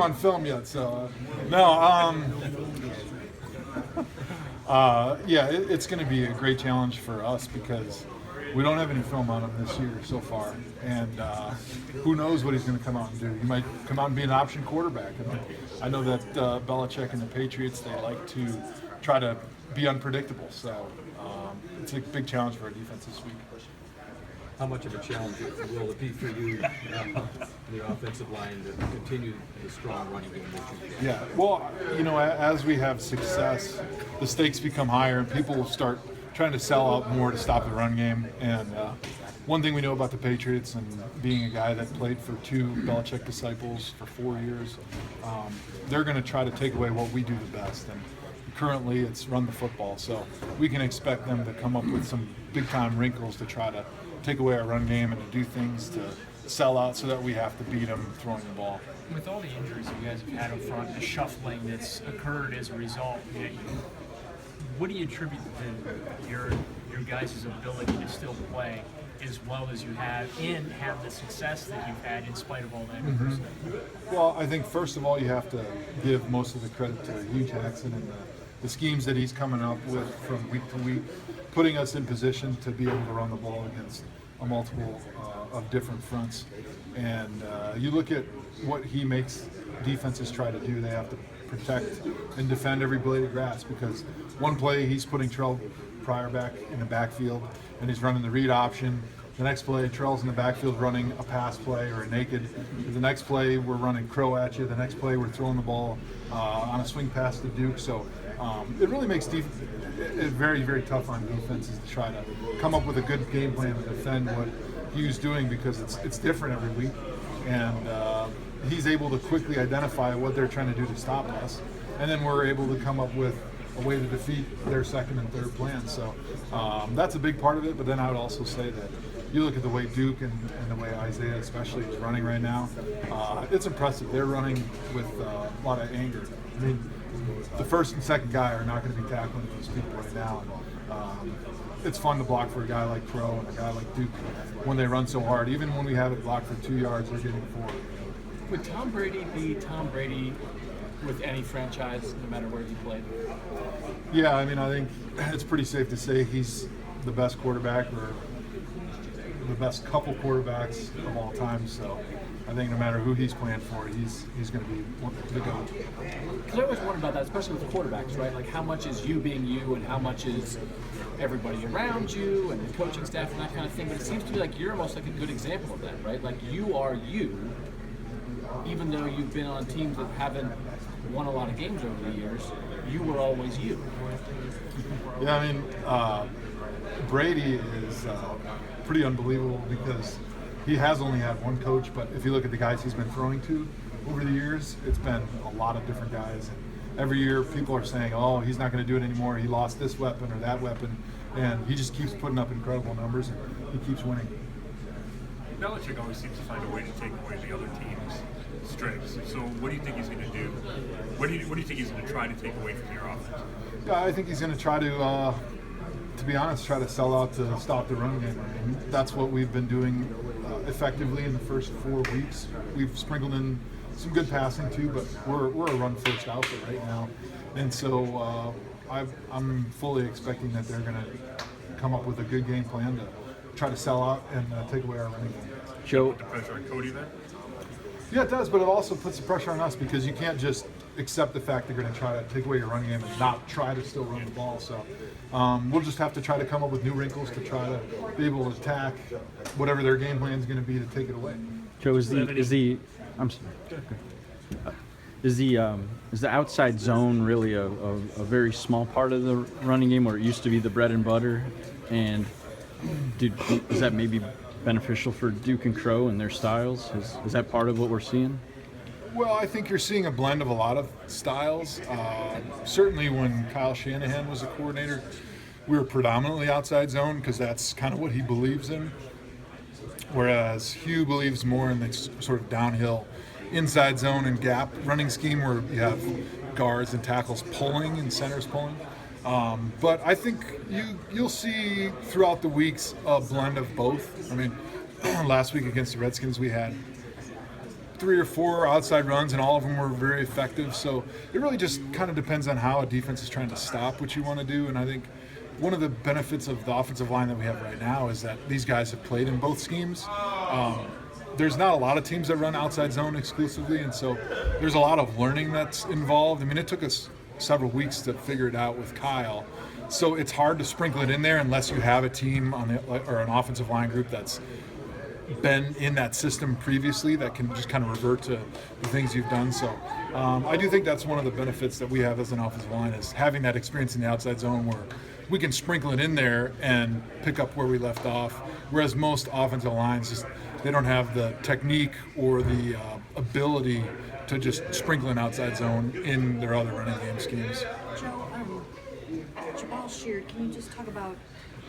on film yet, so no. Yeah, it's going to be a great challenge for us because we don't have any film on him this year so far, and who knows what he's going to come out and do. He might come out and be an option quarterback. I know that Belichick and the Patriots, they like to try to be unpredictable, so it's a big challenge for our defense this week. How much of a challenge will it be for you, the offensive line, to continue the strong running game that you've got? Yeah, well, as we have success, the stakes become higher, and people will start trying to sell out more to stop the run game. And one thing we know about the Patriots, and being a guy that played for two Belichick disciples for 4 years, they're going to try to take away what we do the best. And currently, it's run the football, so we can expect them to come up with some big-time wrinkles to try to take away our run game and to do things to sell out so that we have to beat them throwing the ball. With all the injuries you guys have had up front, the shuffling that's occurred as a result, what do you attribute to your guys' ability to still play as well as you have and have the success that you've had in spite of all that adversity? Well, I think first of all you have to give most of the credit to Hugh Jackson and the schemes that he's coming up with from week to week, putting us in position to be able to run the ball against a multiple of different fronts. And you look at what he makes defenses try to do. They have to protect and defend every blade of grass, because one play he's putting Terrell Pryor back in the backfield and he's running the read option. The next play, Terrell's in the backfield running a pass play or a naked. The next play, we're running crow at you. The next play, we're throwing the ball on a swing pass to Duke. So it really makes it very, very tough on defenses to try to come up with a good game plan to defend what Hugh's doing, because it's different every week. And he's able to quickly identify what they're trying to do to stop us. And then we're able to come up with a way to defeat their second and third plan. So that's a big part of it. But then I would also say that you look at the way Duke and the way Isaiah especially is running right now, it's impressive. They're running with a lot of anger. I mean, the first and second guy are not going to be tackling these people right now. And, it's fun to block for a guy like Crow and a guy like Duke when they run so hard. Even when we have it blocked for 2 yards, they're getting 4. Would Tom Brady be Tom Brady with any franchise, no matter where he played? Yeah, I mean, I think it's pretty safe to say he's the best quarterback, or the best couple quarterbacks of all time. So I think no matter who he's playing for, he's going to be the GOAT. Because I always wonder about that, especially with the quarterbacks, right? Like, how much is you being you, and how much is everybody around you and the coaching staff and that kind of thing? But it seems to me like you're almost like a good example of that, right? Like, you are you, even though you've been on teams that haven't won a lot of games over the years. You were always you. Yeah, I mean, Brady is pretty unbelievable because he has only had one coach, but if you look at the guys he's been throwing to over the years, it's been a lot of different guys. And every year people are saying, oh, he's not going to do it anymore. He lost this weapon or that weapon. And he just keeps putting up incredible numbers, and he keeps winning. Belichick always seems to find a way to take away the other team's strengths. So what do you think he's going to do? What do you think he's going to try to take away from your offense? Yeah, I think he's going to try to be honest, try to sell out to stop the run game. I mean, that's what we've been doing effectively in the first 4 weeks. We've sprinkled in some good passing too, but we're a run-first outfit right now. And so I'm fully expecting that they're going to come up with a good game plan to try to sell out and take away our running game. Joe, put the pressure on Cody then? Yeah, it does, but it also puts the pressure on us because you can't just accept the fact they're going to try to take away your running game and not try to still run the ball. So we'll just have to try to come up with new wrinkles to try to be able to attack whatever their game plan is going to be to take it away. Joe, is the outside zone really a very small part of the running game, where it used to be the bread and butter? And is that maybe beneficial for Duke and Crow and their styles? Is that part of what we're seeing? Well, I think you're seeing a blend of a lot of styles. Certainly when Kyle Shanahan was a coordinator, we were predominantly outside zone because that's kind of what he believes in. Whereas Hugh believes more in the sort of downhill inside zone and gap running scheme where you have guards and tackles pulling and centers pulling. But I think you'll see throughout the weeks a blend of both. I mean, last week against the Redskins we had 3 or 4 outside runs, and all of them were very effective. So it really just kind of depends on how a defense is trying to stop what you want to do. And I think one of the benefits of the offensive line that we have right now is that these guys have played in both schemes. There's not a lot of teams that run outside zone exclusively, and so there's a lot of learning that's involved. I mean, it took us several weeks to figure it out with Kyle. So it's hard to sprinkle it in there unless you have a team or an offensive line group that's been in that system previously that can just kind of revert to the things you've done. So I do think that's one of the benefits that we have as an offensive line is having that experience in the outside zone where we can sprinkle it in there and pick up where we left off. Whereas most offensive lines just they don't have the technique or the ability to just sprinkle an outside zone in their other running game schemes. Joe, Jabal Sheard, can you just talk about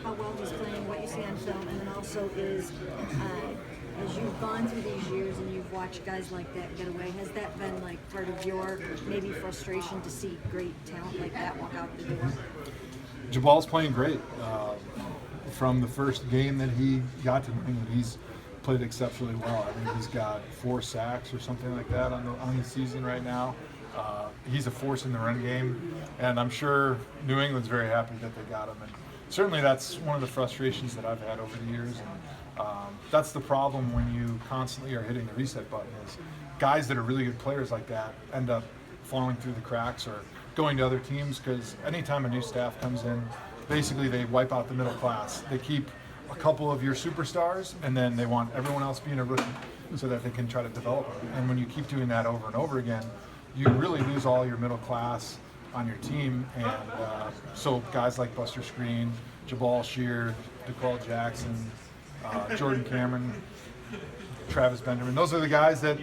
how well he's playing, what you see on film, and then also is, as you've gone through these years and you've watched guys like that get away, has that been like part of your maybe frustration to see great talent like that walk out the door? Jabal's playing great. From the first game that he got to New England, he's played exceptionally well. I think he's got 4 sacks or something like that on the season right now. He's a force in the run game, and I'm sure New England's very happy that they got him. And certainly that's one of the frustrations that I've had over the years. And that's the problem when you constantly are hitting the reset button is guys that are really good players like that end up falling through the cracks or going to other teams because anytime a new staff comes in, basically they wipe out the middle class. They keep a couple of your superstars, and then they want everyone else being a rookie so that they can try to develop them. And when you keep doing that over and over again, you really lose all your middle class on your team. And so guys like Buster Screen, Jabal Sheard, DeQuell Jackson, Jordan Cameron, Travis Benjamin, those are the guys that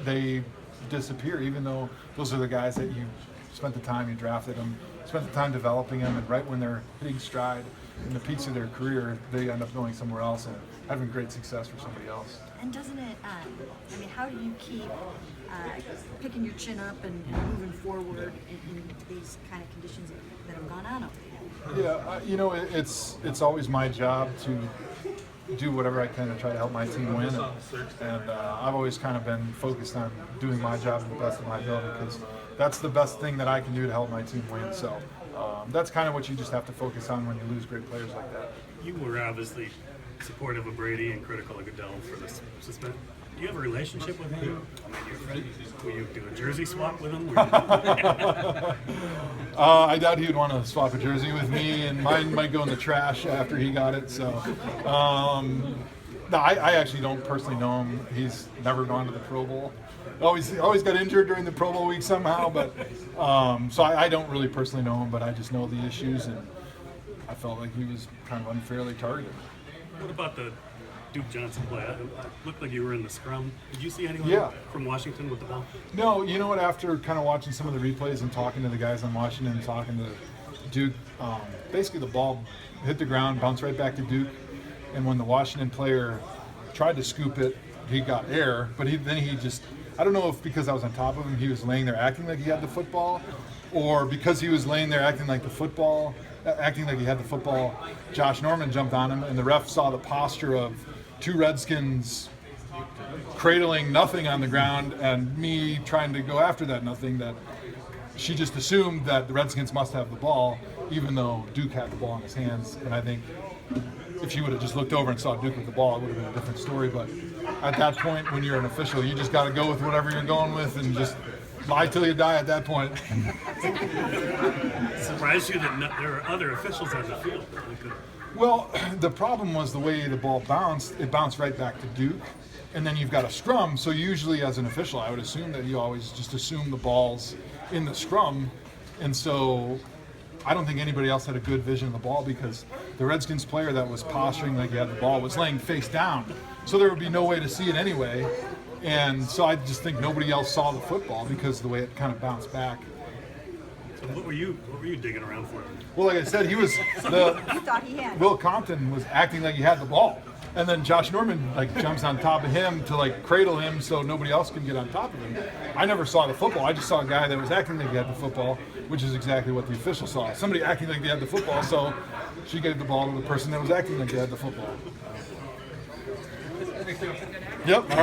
they disappear, even though those are the guys that you spent the time, you drafted them, spent the time developing them, and right when they're hitting stride in the peaks of their career, they end up going somewhere else and having great success for somebody else. And doesn't it, I mean, how do you keep picking your chin up and moving forward in these kind of conditions that have gone on over there? Yeah, you know, it's always my job to do whatever I can to try to help my team win, and I've always kind of been focused on doing my job to the best of my ability because that's the best thing that I can do to help my team win. So that's kind of what you just have to focus on when you lose great players like that. You were obviously supportive of Brady and critical of Goodell for the suspension. Do you have a relationship with him? I mean, you're friends. Will you do a jersey swap with him? I doubt he would want to swap a jersey with me, and mine might go in the trash after he got it. So, no, I actually don't personally know him. He's never gone to the Pro Bowl. Always got injured during the Pro Bowl week somehow. But so I don't really personally know him, but I just know the issues, and I felt like he was kind of unfairly targeted. What about the Duke Johnson play? It looked like you were in the scrum. Did you see anyone from Washington with the ball? No, you know what? After kind of watching some of the replays and talking to the guys on Washington and talking to Duke, basically the ball hit the ground, bounced right back to Duke, and when the Washington player tried to scoop it, he got air, but then he just, I don't know if because I was on top of him, he was laying there acting like he had the football, or because he was laying there acting like he had the football, Josh Norman jumped on him, and the ref saw the posture of 2 Redskins cradling nothing on the ground and me trying to go after that nothing, that she just assumed that the Redskins must have the ball, even though Duke had the ball in his hands. And I think if she would have just looked over and saw Duke with the ball, it would have been a different story. But at that point, when you're an official, you just got to go with whatever you're going with and just lie till you die at that point. Surprised you that there are other officials on the field. Well, the problem was the way the ball bounced. It bounced right back to Duke, and then you've got a scrum. So usually, as an official, I would assume that you always just assume the ball's in the scrum, and so I don't think anybody else had a good vision of the ball because the Redskins player that was posturing like he had the ball was laying face down, so there would be no way to see it anyway. And so I just think nobody else saw the football because of the way it kind of bounced back. So what were you digging around for? Well, like I said, You thought he had. Will Compton was acting like he had the ball, and then Josh Norman jumps on top of him to cradle him so nobody else can get on top of him. I never saw the football. I just saw a guy that was acting like he had the football, which is exactly what the official saw. Somebody acting like they had the football, so she gave the ball to the person that was acting like they had the football. Yep. All right.